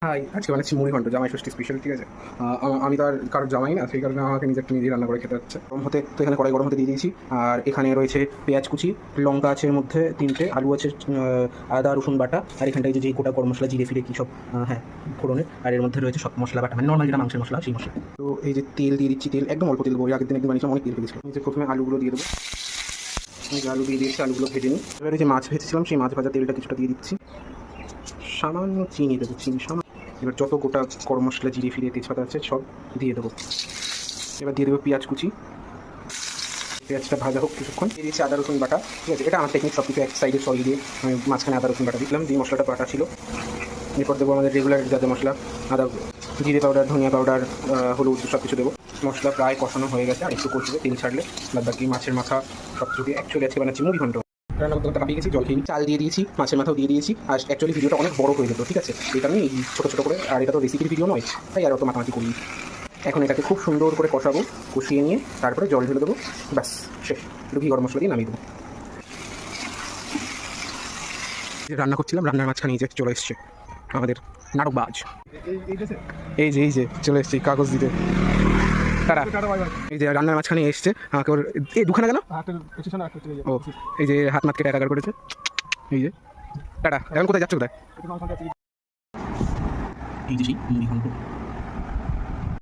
High, আজকে বানাচ্ছি মুড়ি ঘন্ট, জামাই ষষ্ঠী স্পেশাল, ঠিক আছে? আমি তো আর কারোর জামাই না, সেই কারণে আমাকে নিজেই রান্না করে খেতে হচ্ছে। গরম হতে তো এখানে কড়াই গরম হতে দিয়ে দিয়েছি। আর এখানে রয়েছে পেঁয়াজ কুচি, লঙ্কা আছে এর মধ্যে 3টে, আলু আছে, আদা রসুন বাটা, আর এখানটায় যে গোটা গরম মশলা, জিরে ফিরে কী সব, হ্যাঁ, ফোড়নের। আর এর মধ্যে রয়েছে সব মশলা বাটা, মানে নর্মাল যেটা মাংসের মশলা, সেই মশলা। তো এই যে তেল দিয়ে দিচ্ছি, তেল একদম অল্প তেল দেবো, আগের দিন একদিন বানিয়েছিলাম, অনেক তেল ফেলেছিলাম। এই যে প্রথমে আলুগুলো দিয়ে দেবো, আলু দিয়ে দিয়েছি, আলুগুলো ভেজে নিই। এবারে যে মাছ ভেজেছিলাম সেই মাছ ভাজা তেলটা কিছুটা দিয়ে দিচ্ছি, সামান্য চিনি দেবো, চিনি সামান্য। এবার যত গোটা গরম মশলা, জিরে ফিরে তেজপাতা আছে সব দিয়ে দেবো। এবার দিয়ে দেবো পেঁয়াজ কুচি, পেঁয়াজটা ভাজা হোক কিছুক্ষণ। দিয়ে দিয়েছি আদা রসুন বাটা, ঠিক আছে? এটা আমার টেকনিক, সব কিছু এক সাইডে সরিয়ে দিয়ে আমি মাঝখানে আদা রসুন বাটা দিলাম, দিয়ে মশলাটা বাটা ছিল। এরপর দেবো আমাদের রেগুলার যা যা মশলা, আদা, জিরে পাউডার, ধনিয়া পাউডার, হলুদ, সব কিছু দেবো। মশলা প্রায় কষানো হয়ে গেছে, আর একটু কষবে, তেল ছাড়লে বাদ বাকি মাছের মাথা সব কিছু দিয়ে অ্যাকচুয়ালি আজকে বানাচ্ছি মুড়ি ঘন্ট। রান্না করতে কাপিয়ে গেছি, জল খেয়ে চাল দিয়ে দিয়েছি, মাছের মাথাও দিয়ে দিয়েছি। আর অ্যাকচুয়ালি ভিডিওটা অনেক বড় হয়ে যেত, ঠিক আছে? এই কারণে এই ছোটো ছোটো করে, আর এটা তো রেসিপির ভিডিও নয়, তাই আর অত মাথামাতি করি। এখন এটাকে খুব সুন্দর করে কষাবো, কষিয়ে নিয়ে তারপরে জল ঢেলে দেবো, ব্যাস শেষ। একটু ঘি গরম মশলা দিয়ে নামিয়ে দেবো। রান্না করছিলাম, রান্নার মাঝখানে এই যে চলে এসছে আমাদের নাটকবাজ। এই যে চলে এসছে কাগজ দিতে। তারা এই যে রান্নার মাঝখানে এসছে, আমাকে ওর এই দুখানা কেন, ও এই যে হাত মাত কেটে একাকার করেছে। এই যে টাটা, এখন কোথায় যাচ্ছ, কোথায়? এই যে সেই মুড়ি ঘন্ট।